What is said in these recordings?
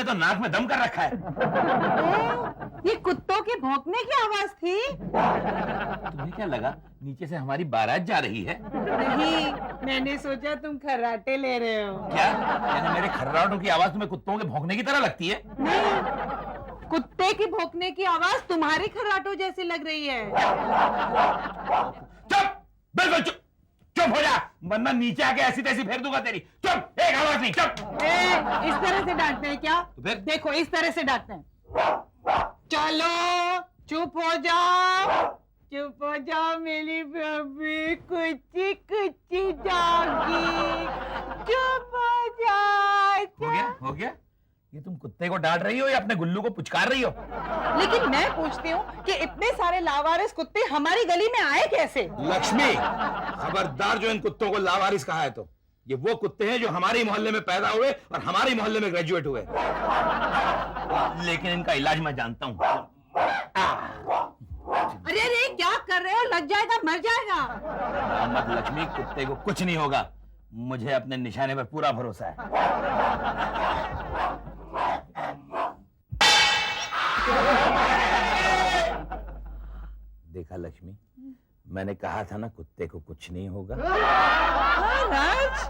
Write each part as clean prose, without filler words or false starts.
ने तो नाक में दम कर रखा है। ये कुत्तों के भौंकने की आवाज थी। तुम्हें क्या लगा नीचे से हमारी बारात जा रही है? नहीं, मैंने सोचा तुम खर्राटे ले रहे हो। क्या यानी मेरे खर्राटों की आवाज तुम्हें कुत्तों के भौंकने की तरह लगती है? नहीं, कुत्ते की भौंकने की आवाज तुम्हारे खर्राटों जैसी लग रही है। चुप, बिल्कुल चुप, चुप हो जा, वरना नीचे आके ऐसी तैसी फेर दूंगा तेरी। चुप, एक आवाज नहीं, चुप। इस तरह से डांटते हैं क्या? तो फिर? देखो इस तरह से डांटते हैं। चलो चुप हो जाओ, चुप हो जाओ मेरी बेबी, कुची कुची जागी, चुप हो जाओ। हो गया? ये तुम कुत्ते को डांट रही हो या अपने गुल्लू को पुचकार रही हो? लेकिन मैं पूछती हूँ कि इतने सारे लावारिस कुत्ते हमारी गली में आए कैसे? लक्ष्मी, खबरदार जो इन कुत्तों को लावारिस कहा है तो ये वो कुत्ते हैं जो हमारे मोहल्ले में पैदा हुए और हमारे मोहल्ले में ग्रेजुएट हुए। लेकिन इनका इलाज मैं जानता हूँ। अरे अरे क्या कर रहे हो? लग जाएगा, मर जाएगा। मत लक्ष्मी, कुत्ते को कुछ नहीं होगा, मुझे अपने निशाने पर पूरा भरोसा है। देखा लक्ष्मी, मैंने कहा था ना कुत्ते को कुछ नहीं होगा। हाँ, राज।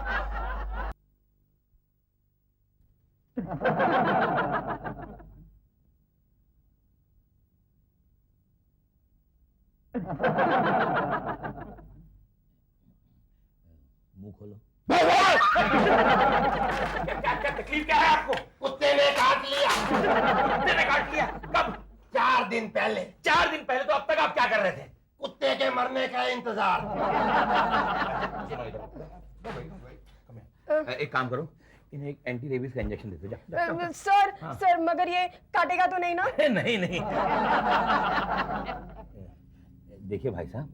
मुंह खोलो। क्या तकलीफ क्या है आपको? कुत्ते ने काट लिया। कुत्ते ने काट लिया? कब? 4 दिन पहले। 4 दिन पहले? तो अब तक आप क्या कर रहे थे? कुत्ते के मरने का इंतजार। एक काम करो, इन्हें एक एंटी रेबीज का इंजेक्शन दे दो। जा। सर, सर मगर ये काटेगा तो नहीं ना? नहीं नहीं। देखिए भाई साहब,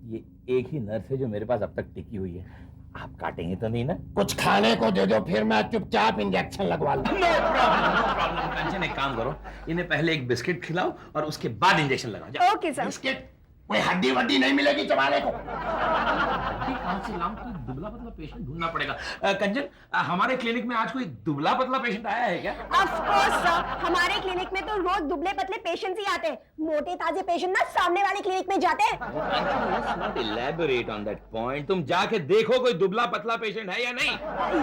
ये एक ही नर्स है जो मेरे पास अब तक टिकी हुई है, आप काटेंगे तो नहीं ना? कुछ खाने को दे दो, फिर मैं चुपचाप इंजेक्शन लगवा लूं। नो प्रॉब्लम कंचन, एक काम करो, इन्हें पहले एक बिस्किट खिलाओ और उसके बाद इंजेक्शन लगाओ। जाओ। Okay sir. बिस्किट? कोई हड्डी वड्डी नहीं मिलेगी चबाने को? कहां से लाऊं? कोई दुबला पतला पेशेंट ढूंढना पड़ेगा। कंचन, हमारे क्लिनिक में आज कोई दुबला पतला पेशेंट आया है क्या? ऑफ कोर्स सर, हमारे क्लिनिक में तो रोज दुबले पतले पेशेंट्स ही आते हैं। मोटे ताजे पेशेंट ना सामने वाले क्लिनिक में जाते हैं। Let's not elaborate on that point. तुम जाके देखो कोई दुबला पतला पेशेंट है या नहीं।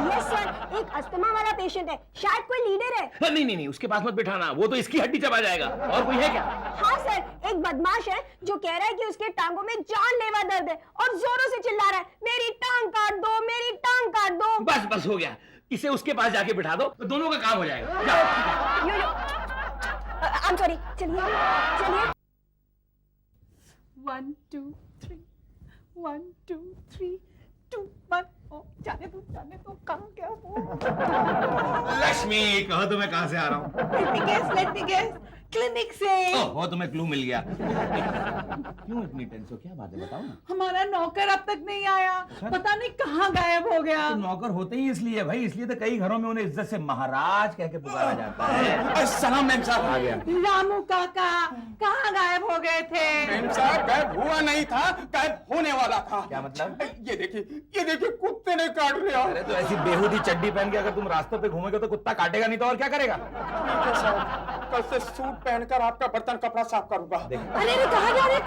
यस सर, एक अस्थमा वाला पेशेंट है, शायद कोई लीडर है। नहीं नहीं नहीं, उसके पास मत बिठाना, वो तो इसकी हड्डी चबा जाएगा। और कोई है क्या? हाँ सर, एक बदमाश है जो कह रहा है कि उसके टांगों में जानलेवा दर्द है और जोरों से चिल्ला रहा है, मेरी टांग काट दो, मेरी टांग काट दो। बस बस हो गया, इसे उसके पास जाके बिठा दो तो दोनों का काम हो जाएगा। जाओ। आई एम सॉरी, चलिए चलिए। 1 2 3 1 2 3 2 1। जाने दो, कहाँ गया वो? लक्ष्मी, कहो तो मैं कहां से आ रहा हूँ? लेट मी गेस, क्लिनिक से। ओह, तुम्हें क्लू मिल गया। क्यों इतनी टेंस हो? क्या बात है, बताओ ना। हमारा नौकर अब तक नहीं आया, पता नहीं कहाँ गायब हो गया। तो नौकर होते ही इसलिए भाई, इसलिए तो कई घरों में उन्हें इज्जत से महाराज कह के पुकारा जाता है। सलाम मैम साहब। आ गया। रामू काका कहाँ गायब हो गए थे? मैम साहब, गायब हुआ नहीं था, गायब होने वाला था। क्या मतलब? ये देखिए कुत्ते ने काट लिया। अरे तो ऐसी बेहूदी चड्डी पहन के अगर तुम रास्तों पे घूमोगे तो कुत्ता काटेगा नहीं तो और क्या करेगा? ठीक है साहब, कल से सूट पहनकर आपका बर्तन कपड़ा साफ करूंगा। अरे कहाँ जा रहे?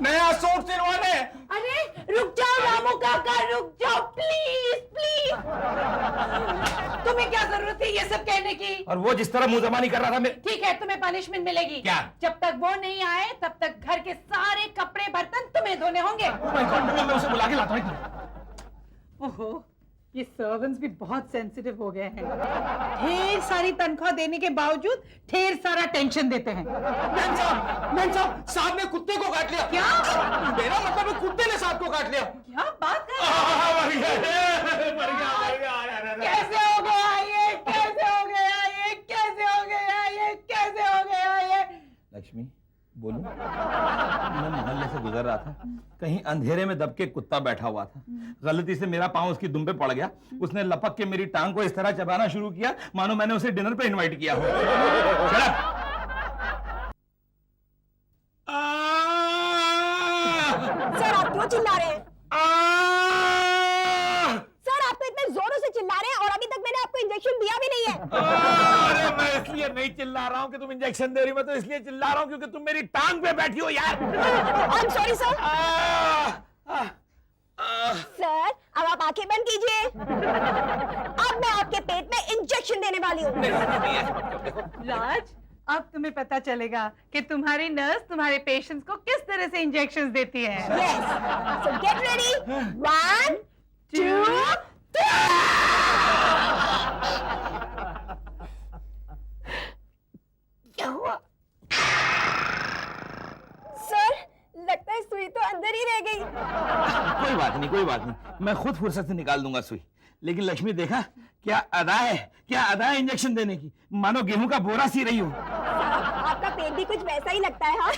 नया सूट सिलवाने। अरे रुक जाओ रामू काका, रुक जाओ प्लीज प्लीज। तुम्हें क्या जरूरत है ये सब कहने की? और वो जिस तरह मुंह जबानी कर रहा था मैं। ठीक है, तुम्हें पनिशमेंट मिलेगी। क्या? जब तक वो नहीं आए तब तक घर के सारे कपड़े बर्तन तुम्हें धोने होंगे। Oh my God, मैं उसे बुला के लाता हूँ। ओहो, ये सर्वेंट्स भी बहुत सेंसिटिव हो गए हैं। ढेर सारी तनख्वाह देने के बावजूद ढेर सारा टेंशन देते हैं। मैम साहब ने कुत्ते को काट लिया। क्या? मेरा मतलब है कुत्ते ने साहब को काट लिया। क्या बात कर रहे हैं? मर गया। कैसे हो गया ये? कैसे हो गया ये? कैसे हो गया ये? कैसे हो गया ये? लक्ष्मी, बोलूं? मैं मोहल्ले से गुजर रहा था, कहीं अंधेरे में दब के कुत्ता बैठा हुआ था। गलती से मेरा पांव उसकी दुम पे पड़ गया। उसने लपक के मेरी टांग को इस तरह चबाना शुरू किया मानो मैंने उसे डिनर पे इनवाइट किया हो। Shut up! सर आप क्यों चिल्ला रहे हैं? सर आप तो इतने जोरों से चिल्ला रहे हैं और अभी तक मैंने आपको इंजेक्शन दिया भी नहीं है। अरे इसलिए नहीं चिल्ला रहा हूँ कि तुम इंजेक्शन दे रही हो, मैं तो इसलिए चिल्ला रहा हूँ क्योंकि तुम मेरी टांग पे बैठी हो यार। I am sorry sir. Ah, sir अब आप आंखें बंद कीजिए। अब मैं आपके पेट में इंजेक्शन देने वाली हूँ। राज, अब तुम्हें पता चलेगा कि तुम्हारी नर्स तुम्हारे पेशेंट्स को किस तरह से इंजेक्शंस देती है। यस, सो गेट रेडी। 1 2 क्या हुआ? सर लगता है सुई तो अंदर ही रह गई। कोई बात नहीं, कोई बात नहीं, मैं खुद फुर्सत से निकाल दूंगा सुई। लेकिन लक्ष्मी देखा क्या अदा है, क्या अदा है इंजेक्शन देने की, मानो गेहूं का बोरा सी रही हो। आपका पेट भी कुछ वैसा ही लगता है। हाँ?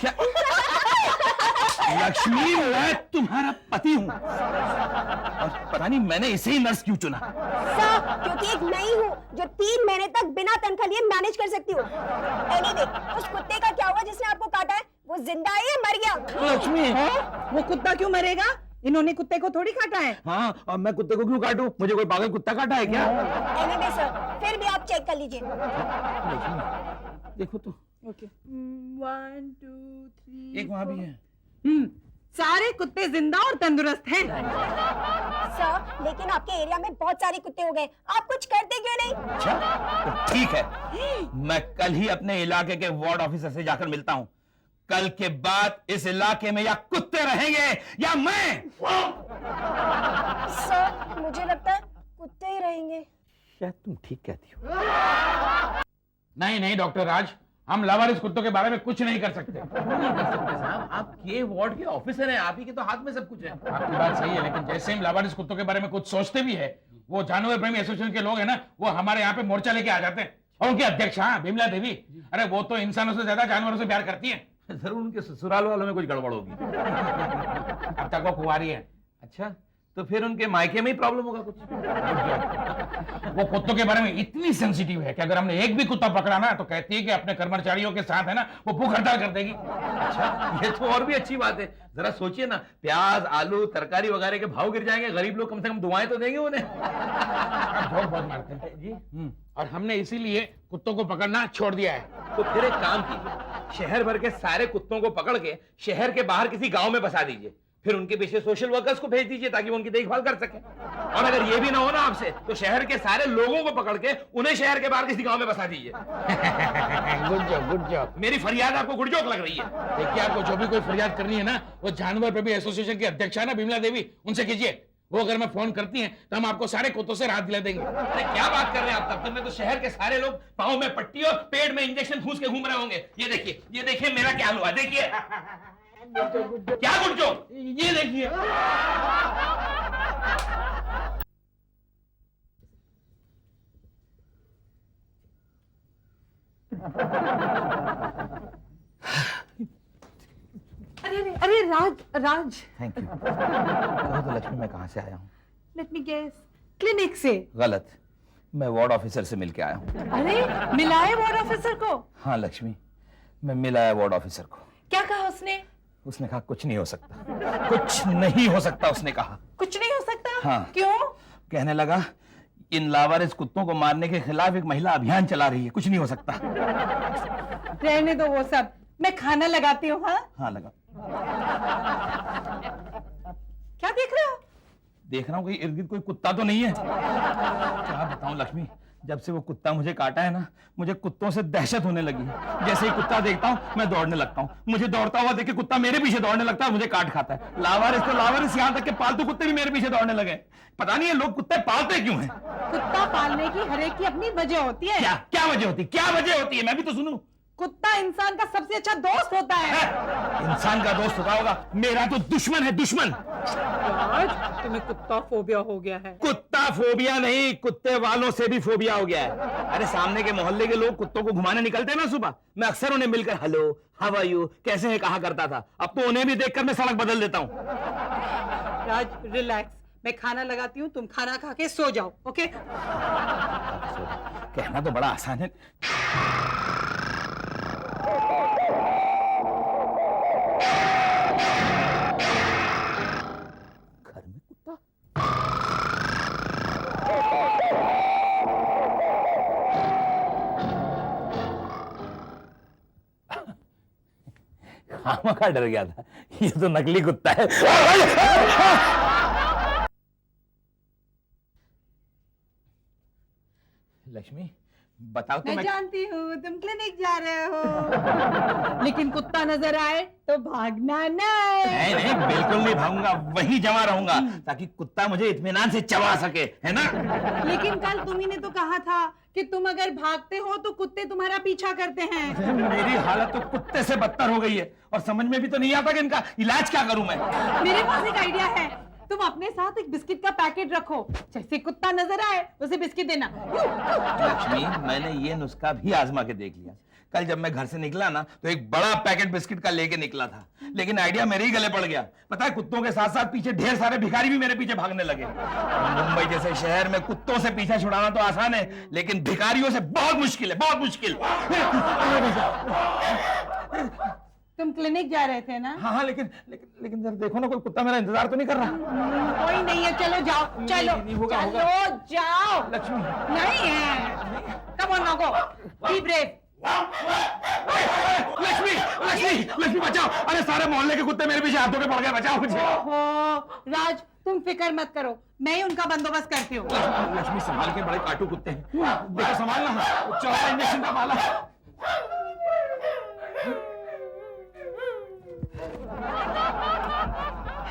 लक्ष्मी मैं तुम्हारा पति हूँ और पता नहीं मैंने इसे ही नर्स क्यों चुना। सर क्योंकि एक नई हूँ जो 3 महीने तक बिना तनख्वाह लिए मैनेज कर सकती हूँ। एनीवे, उस कुत्ते का क्या हुआ जिसने आपको काटा है? वो जिंदा है या मर गया? लक्ष्मी वो कुत्ता क्यों मरेगा? इन्होंने कुत्ते को थोड़ी काटा है। हाँ, अब मैं कुत्ते को क्यों काटूं? मुझे कोई पागल कुत्ता काटा है क्या? एनीवे सर, फिर भी आप चेक कर लीजिए। लक्ष्मी देखो तो, ओके 1 2 3 एक वहां भी है। सारे कुत्ते जिंदा और तंदुरुस्त हैं। सर लेकिन आपके एरिया में बहुत सारे कुत्ते हो गए, आप कुछ करते क्यों नहीं? अच्छा तो ठीक है, मैं कल ही अपने इलाके के वार्ड ऑफिसर से जाकर मिलता हूँ। कल के बाद इस इलाके में या कुत्ते रहेंगे या मैं। सर मुझे लगता है कुत्ते ही रहेंगे। शायद तुम ठीक कहती हो। नहीं नहीं डॉक्टर राज, हम लावारिस कुत्तों के बारे में कुछ नहीं कर सकते। नहीं कर सकते साहब, आप ये वार्ड के ऑफिसर हैं, आप ही के तो हाथ में सब कुछ है। आपकी बात सही है, लेकिन जैसे हम लावारिस कुत्तों के बारे में कुछ सोचते भी है, वो जानवर प्रेमी एसोसिएशन के लोग हैं ना, वो हमारे यहाँ पे मोर्चा लेके आ जाते हैं। और उनकी अध्यक्ष हाँ बिमला देवी, अरे वो तो इंसानों से ज्यादा जानवरों से प्यार करती है। जरूर उनके ससुराल वालों में कुछ गड़बड़ होगी। अब तक वो कुंवारी है। अच्छा तो फिर उनके मायके में ही प्रॉब्लम होगा कुछ। वो कुत्तों के बारे में इतनी सेंसिटिव है कि अगर हमने एक भी कुत्ता पकड़ा ना तो कहती है कि अपने कर्मचारियों के साथ है ना वो भूख हड़ताल कर देगी। अच्छा ये तो और भी अच्छी बात है। जरा सोचिए ना, प्याज आलू तरकारी वगैरह के भाव गिर जाएंगे, गरीब लोग कम से कम दुआएं तो देंगे उन्हें। आप झूठ बहुत मारते हैं जी और हमने इसीलिए कुत्तों को पकड़ना छोड़ दिया है। तो फिर एक काम कीजिए, शहर भर के सारे कुत्तों को पकड़ के शहर के बाहर किसी गांव में बसा दीजिए, फिर उनके पीछे सोशल वर्कर्स को भेज दीजिए ताकि वो उनकी देखभाल कर सके। और अगर ये भी ना हो ना आपसे, तो शहर के सारे लोगों को पकड़ के उन्हें शहर के बाहर किसी गांव में बसा दीजिए। Good job good job. मेरी फरियाद आपको गुड़जोक लग रही है? देखिए आपको जो भी कोई फरियाद करनी है ना, वो जानवर प्रेमी एसोसिएशन की अध्यक्ष है ना बिमला देवी, उनसे कीजिए। वो अगर मैं फोन करती हैं तो हम आपको सारे कुत्तों से राहत दिला देंगे। अरे क्या बात कर रहे हैं आप? तब तक में तो शहर के सारे लोग पाँव में पट्टी और पेट में इंजेक्शन ठूस के घूम रहे होंगे। ये देखिए मेरा क्या हुआ, देखिए। क्या गुड़जोक? ये देखिए। अरे राज थैंक यू। कहो तो लक्ष्मी मैं कहाँ से आया हूँ? लेट मी गेस, क्लिनिक से। गलत, मैं वार्ड ऑफिसर से मिलके आया हूँ। अरे मिलाए वार्ड ऑफिसर को? हाँ लक्ष्मी, मैं मिल आया वार्ड ऑफिसर को। क्या कहा उसने? उसने कहा कुछ नहीं हो सकता, कुछ नहीं हो सकता उसने कहा। कुछ नहीं हो सकता? हाँ। क्यों? कहने लगा इन लावारिस कुत्तों को मारने के खिलाफ एक महिला अभियान चला रही है, कुछ नहीं हो सकता। रहने दो वो सब, मैं खाना लगाती हूँ। हाँ हाँ लगा। क्या देख रहे हो? देख रहा हूँ कहीं इर्द गिर्द कोई कुत्ता तो नहीं है। क्या बताऊं लक्ष्मी, जब से वो कुत्ता मुझे काटा है ना, मुझे कुत्तों से दहशत होने लगी है। जैसे ही कुत्ता देखता हूँ मैं दौड़ने लगता हूँ, मुझे दौड़ता हुआ देख के कुत्ता मेरे पीछे दौड़ने लगता है, मुझे काट खाता है। लावारिस तो लावारिस, यहाँ तक के पालतू कुत्ते भी मेरे पीछे दौड़ने लगे। पता नहीं ये लोग कुत्ते पालते क्यों हैं? कुत्ता पालने की हर एक की अपनी वजह होती है। क्या क्या वजह होती है? क्या वजह होती है? मैं भी तो सुनूं। कुत्ता इंसान का सबसे अच्छा दोस्त होता है। इंसान का दोस्त होता होगा, मेरा तो दुश्मन है, दुश्मन। आज तुम्हें कुत्ता फोबिया हो गया है। कुत्ता फोबिया नहीं, कुत्ते वालों से भी फोबिया हो गया है। अरे सामने के मोहल्ले के लोग कुत्तों को घुमाने निकलते हैं ना सुबह, मैं अक्सर उन्हें मिलकर हेलो हाउ आर यू कैसे हैं कहा करता था। अब तो उन्हें भी देखकर मैं सड़क बदल देता हूँ। राज रिलैक्स, मैं खाना लगाती हूँ, तुम खाना खा के सो जाओ। ओके? कहना तो बड़ा आसान है। घर में कुत्ता? खामखा डर गया था, ये तो नकली कुत्ता है। लक्ष्मी बताओ तो मैं जानती हूँ तुम क्लिनिक जा रहे हो, लेकिन कुत्ता नजर आए तो भागना नहीं। नहीं बिल्कुल नहीं भागूंगा, वहीं जमा रहूंगा ताकि कुत्ता मुझे इत्मीनान से चबा सके, है ना? लेकिन कल तुम्ही ने तो कहा था कि तुम अगर भागते हो तो कुत्ते तुम्हारा पीछा करते हैं। मेरी हालत तो कुत्ते से बदतर हो गई है और समझ में भी तो नहीं आता कि इनका इलाज क्या करूं मैं। मेरे पास एक आइडिया है, तुम अपने साथ एक बिस्किट का पैकेट रखो, जैसे कुत्ता नजर आए उसे बिस्किट देना। लक्ष्मी मैंने ये नुस्खा भी आजमा के देख लिया। कल जब मैं घर से निकला ना तो एक बड़ा पैकेट बिस्किट का लेके निकला था, लेकिन आइडिया मेरे ही गले पड़ गया। पता है कुत्तों के साथ साथ पीछे ढेर सारे भिखारी भी मेरे पीछे भागने लगे। मुंबई जैसे शहर में कुत्तों से पीछा छुड़ाना तो आसान है, लेकिन भिखारियों से बहुत मुश्किल है, बहुत मुश्किल। तुम क्लिनिक जा रहे थे ना? हाँ लेकिन लेकिन लेकिन जरा देखो ना, कोई कुत्ता मेरा इंतजार तो नहीं कर रहा। कोई नहीं है, चलो जाओ, चलो चलो जाओ। लक्ष्मी नहीं है, कम ऑन नागो, बी ब्रेव। लक्ष्मी लक्ष्मी लक्ष्मी बचाओ, अरे सारे मोहल्ले के कुत्ते मेरे पीछे हाथों के पड़ गए, बचाओ मुझे। ओहो राज, तुम फिक्र मत करो, मैं ही उनका बंदोबस्त करती हूँ। लक्ष्मी संभाल के, बड़े काटू कुत्ते हैं, देखो संभालना, चौथा इंजेक्शन का माला।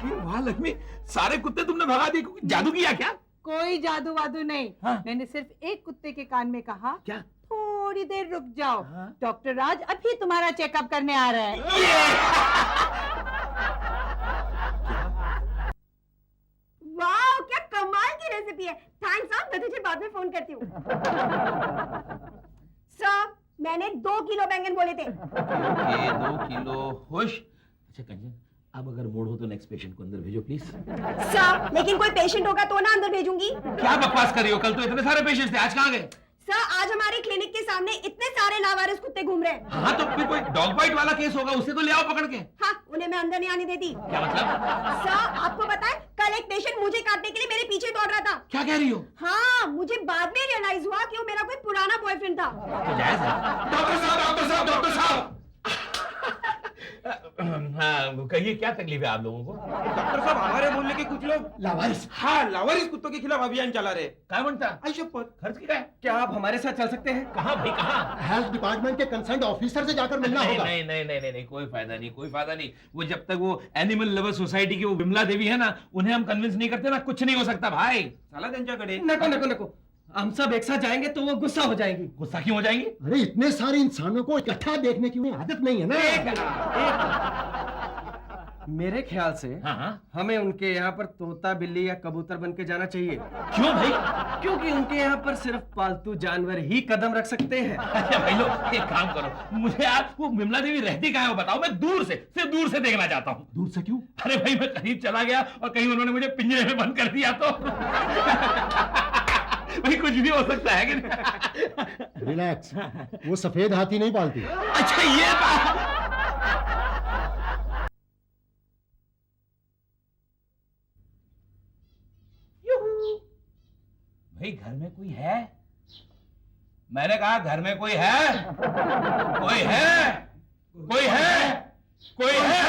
वाह लक्ष्मी, सारे कुत्ते तुमने भगा दिए, जादू किया क्या? कोई जादू वादू नहीं। हाँ? मैंने सिर्फ एक कुत्ते के कान में कहा, क्या? थोड़ी देर रुक जाओ, हाँ? डॉक्टर राज अभी तुम्हारा चेकअप करने आ रहा है। वाह क्या कमाल की रेसिपी है। थैंक्स आप, मैं तुझे बाद में फोन करती हूँ। सर मैंने 2 किलो बैंगन बोले थे। ओके 2 किलो खुश। अच्छा कंचन, अब अगर मूड हो तो नेक्स्ट पेशेंट को अंदर भेजो प्लीज। सर लेकिन कोई पेशेंट होगा तो ना अंदर भेजूंगी। क्या बकवास कर रही हो, कल तो इतने सारे पेशेंट्स थे, आज कहाँ गए? सर आज हमारे क्लिनिक के सामने इतने सारे लावारिस कुत्ते घूम रहे हैं। हाँ तो फिर कोई डॉग बाइट वाला केस होगा, उसे तो ले आओ पकड़ के। हाँ उन्हें मैं अंदर नहीं आने देती। क्या मतलब? सर आपको पता है कल एक पेशेंट मुझे काटने के लिए मेरे पीछे दौड़ रहा था। क्या कह रही हो? हाँ मुझे बाद में रियलाइज हुआ कि वो मेरा कोई पुराना बॉयफ्रेंड था। तो जायज है। डॉक्टर साहब डॉक्टर साहब डॉक्टर साहब। हाँ कहिए क्या तकलीफ है आप लोगों को? डॉक्टर साहब हमारे मोहल्ले के कुछ लोग लावारिस? हाँ लावारिस कुत्तों के खिलाफ अभियान चला रहे। क्या बनता? आई शपथ, खर्च की क्या है? क्या आप हमारे साथ चल सकते हैं? कहाँ भाई कहाँ? हेल्थ डिपार्टमेंट के कंसर्न ऑफिसर से जाकर मिलना नहीं, होगा। नहीं नहीं नहीं नहीं नहीं, कोई फायदा नहीं, कोई फायदा नहीं। वो जब तक वो एनिमल लवर सोसाइटी की वो विमला देवी है ना, उन्हें हम कन्विंस नहीं करते ना, कुछ नहीं हो सकता भाई। चला त्यांच्याकडे। नको नको नको, हम सब एक साथ जाएंगे तो वो गुस्सा हो जाएंगी। गुस्सा क्यों हो जाएंगे? अरे इतने सारे इंसानों को इकट्ठा देखने की उन्हें आदत नहीं है ना। मेरे ख्याल से हाँ हाँ। हमें उनके यहाँ पर तोता बिल्ली या कबूतर बन के जाना चाहिए, क्यों भाई? क्योंकि उनके यहाँ पर सिर्फ पालतू जानवर ही कदम रख सकते हैं। अच्छा भाई लोग एक काम करो, मुझे आज वो विमला देवी रहती कहाँ है वो बताओ, मैं दूर से सिर्फ दूर से देखना चाहता हूँ। दूर से क्यों? अरे भाई मैं करीब चला गया और कहीं उन्होंने मुझे पिंजरे में बंद कर दिया तो भाई कुछ भी हो सकता है कि नहीं? रिलैक्स, वो सफेद हाथी नहीं पालती। अच्छा ये बात। भाई घर में कोई है? मैंने कहा घर में कोई है? कोई है? कोई है? कोई है?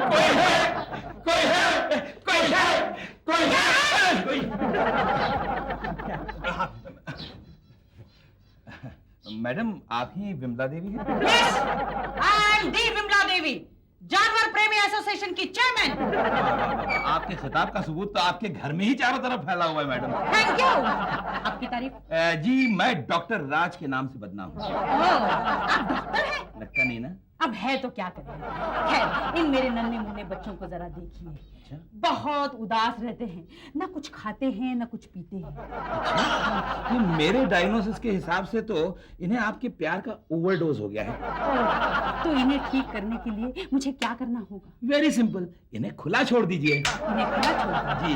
कोई है? कोई है? कोई है? कोई है? कोई मैडम आप ही विमला देवी हैं? I am the Vimla Devi, जानवर प्रेमी एसोसिएशन की चेयरमैन। आपके खिताब का सबूत तो आपके घर में ही चारों तरफ फैला हुआ है मैडम। Thank you. आपकी तारीफ। जी मैं डॉक्टर राज के नाम से बदनाम हूँ। आप डॉक्टर हैं? लगता नहीं ना? अब है तो क्या करें। खैर इन मेरे नन्हे मुन्ने बच्चों को जरा देखिए, बहुत उदास रहते हैं, ना कुछ खाते हैं ना कुछ पीते हैं। ये मेरे डायग्नोसिस के हिसाब से तो इन्हें आपके प्यार का ओवरडोज हो गया है। तो इन्हें ठीक करने के लिए मुझे क्या करना होगा? वेरी सिंपल, इन्हें खुला छोड़ दीजिए। इन्हें खुला छोड़ दूं? जी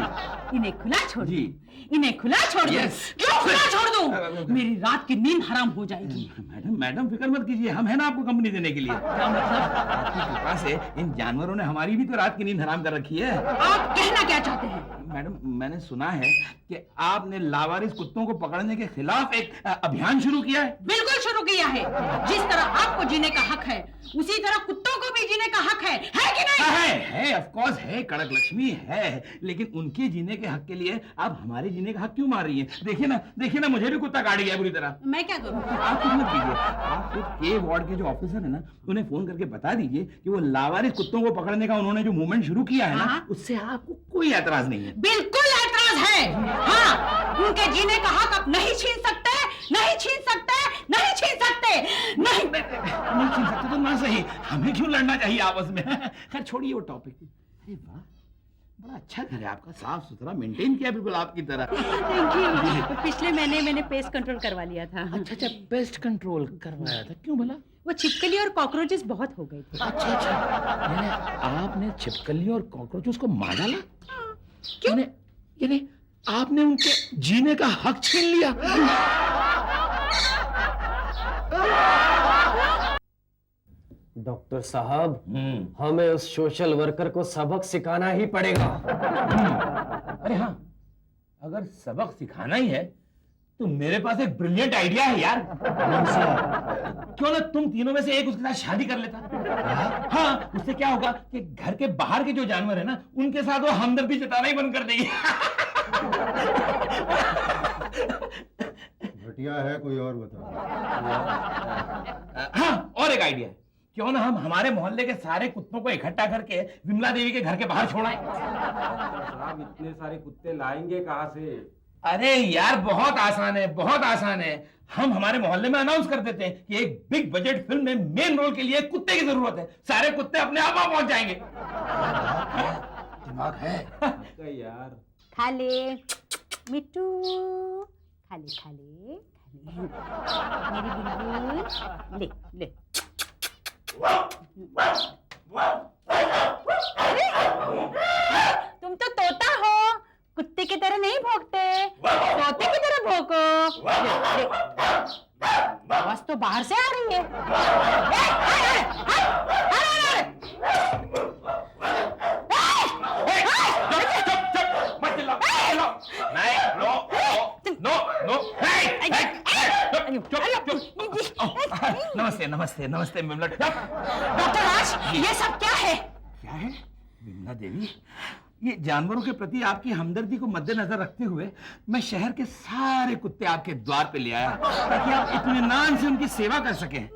इन्हें खुला छोड़ जी। दूं? इन्हें खुला छोड़ दूं? Yes. क्यों खुला छोड़ दूं? मेरी रात की नींद हराम हो जाएगी। मैडम मैडम फिक्र मत कीजिए, हम है ना आपको कंपनी देने के लिए। क्या मतलब? आपकी कृपा से इन जानवरों ने हमारी भी तो रात की नींद हराम कर रखी है। आप कहना क्या चाहते हैं? मैडम मैंने सुना है कि आपने लावारिस कुत्तों को पकड़ने के खिलाफ एक अभियान शुरू किया है। बिल्कुल शुरू किया है। जिस तरह आपको को जीने का हक है, उसी तरह कुत्तों को भी जीने का हक है कि नहीं? है ऑफ कोर्स है, कड़क लक्ष्मी है, लेकिन उनके जीने के हक के लिए आप हमारे जीने का हक क्यों मार रही हैं? देखिए ना मुझे भी कुत्ता काट गया बुरी तरह। मैं क्या करूं? आप कुछ मत कीजिए, आप सिर्फ के वार्ड के जो ऑफिसर है ना उन्हें फोन करके बता दीजिए कि वो लावारिस कुत्तों को पकड़ने का उन्होंने जो मूवमेंट शुरू किया है ना, उससे आपको कोई ऐतराज नहीं है। बिल्कुल ऐतराज है। हाँ, उनके जीने का हक आप नहीं छीन सकते, नहीं छीन सकते, नहीं छीन सकते, नहीं छीन सकते तो ना सही, हमें क्यों लड़ना चाहिए आपस में? खैर छोड़िए वो टॉपिक। अरे वाह, बड़ा अच्छा घर है आपका, साफ सुथरा मेंटेन किया बिल्कुल आपकी तरह। Thank you. पिछले महीने मैंने पेस्ट कंट्रोल करवा लिया था। अच्छा, पेस्ट कंट्रोल करवाया था, क्यों भला? वो छिपकली और कॉकरोचेस बहुत हो गए थे। अच्छा, यानी आपने छिपकली और कॉकरोचेस को मार डाला? क्यों? यानी आपने उनके जीने का हक छीन लिया? डॉक्टर साहब, हमें उस सोशल वर्कर को सबक सिखाना ही पड़ेगा। अरे हाँ, अगर सबक सिखाना ही है तो मेरे पास एक ब्रिलियंट आइडिया है यार। क्यों ना तुम तीनों में से एक उसके साथ शादी कर लेता? हाँ, उससे क्या होगा कि घर के बाहर के जो जानवर है ना, उनके साथ वो हमदर्दी जताना ही बंद कर देगी। घटिया है, कोई और बता। हाँ, और एक आइडिया है, क्यों ना हम हमारे मोहल्ले के सारे कुत्तों को इकट्ठा करके विमला देवी के घर के बाहर छोड़ाएं? साहब, इतने सारे कुत्ते लाएंगे कहाँ से? अरे यार, बहुत आसान है, बहुत आसान है। हम हमारे मोहल्ले में अनाउंस कर देते हैं कि एक बिग बजट फिल्म में मेन रोल के लिए कुत्ते की जरूरत है। सारे कुत्ते अपने आप वहां पहुंच जाएंगे। दिमाग है यार। खा ले मिट्टू, खा ले खा ले खा ले मेरी बुलबुल, ले ले। तुम तो तोता हो, कुत्ते की तरह नहीं भौंकते, तोते की तरह भौंको। आवाज तो बाहर से आ रही है। नमस्ते नमस्ते नमस्ते विमला। डॉक्टर राज, ये सब क्या है? क्या है विमला देवी? ये जानवरों के प्रति आपकी हमदर्दी को मद्देनजर रखते हुए मैं शहर के सारे कुत्ते आपके द्वार पे ले आया ताकि आप इत्मीनान से उनकी सेवा कर सकें।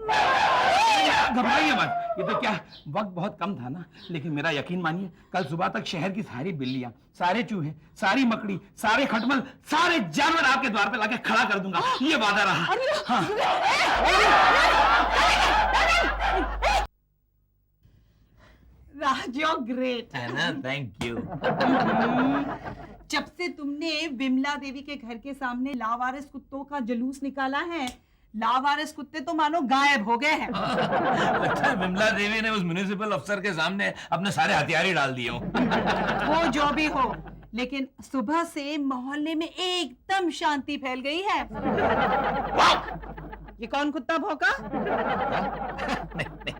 घबराइए मत, ये तो क्या वक्त बहुत कम था ना, लेकिन मेरा यकीन मानिए कल सुबह तक शहर की सारी बिल्लियां, सारे चूहे, सारी मकड़ी, सारे खटमल, सारे जानवर आपके द्वार पे लाके खड़ा कर दूंगा, ये वादा रहा। राज, यू ग्रेट। Thank you. जब से तुमने विमला देवी के घर के सामने लावारिस कुत्तों का जुलूस निकाला है, लावारिस कुत्ते तो मानो गायब हो गए हैं। लगता है विमला देवी ने उस म्युनिसिपल अफसर के सामने अपने सारे हथियार ही डाल दिए हों। वो जो भी हो, लेकिन सुबह से मोहल्ले में एकदम शांति फैल गई है। ये कौन कुत्ता भौंका?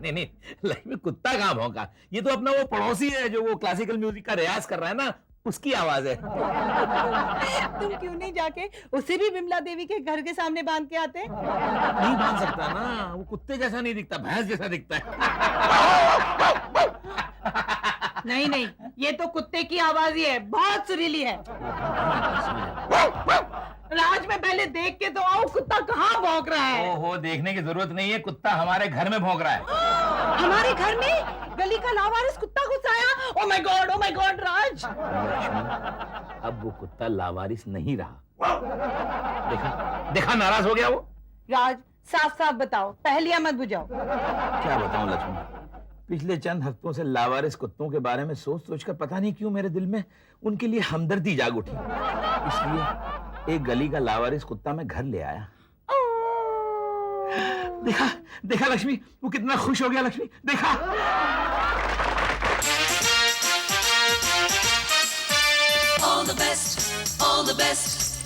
नहीं, लक्ष्मी, कुत्ता कहाँ भौंका? ये तो अपना वो पड़ोसी है जो वो क्लासिकल म्यूजिक का रियाज कर रहा है ना, उसकी आवाज है। तुम क्यों नहीं जाके उसे भी विमला देवी के घर के सामने बांध के आते? नहीं बांध सकता ना, वो कुत्ते जैसा नहीं दिखता, भैंस जैसा दिखता है। नहीं, ये तो कुत्ते की आवाज ही है, बहुत सुरीली है। राज, मैं पहले देख के तो आऊं, कुत्ता कहाँ भौंक रहा है? ओहो, देखने की जरूरत नहीं है, कुत्ता हमारे घर में भौंक रहा है। हमारे घर में गली का लावारिस कुत्ता घुस आया? ओ माय गॉड राज। लक्ष्मी, अब वो कुत्ता लावारिस नहीं रहा। देखा नाराज हो गया वो। राज, साफ साफ बताओ, पहेलियां मत बुझाओ। क्या बताऊं लक्ष्मी, पिछले चंद हफ्तों से लावारिस कुत्तों के बारे में सोच सोचकर पता नहीं क्यों मेरे दिल में उनके लिए हमदर्दी जाग उठी, इसलिए एक गली का लावारिस कुत्ता मैं घर ले आया। देखा लक्ष्मी, वो कितना खुश हो गया। लक्ष्मी, देखा? All the best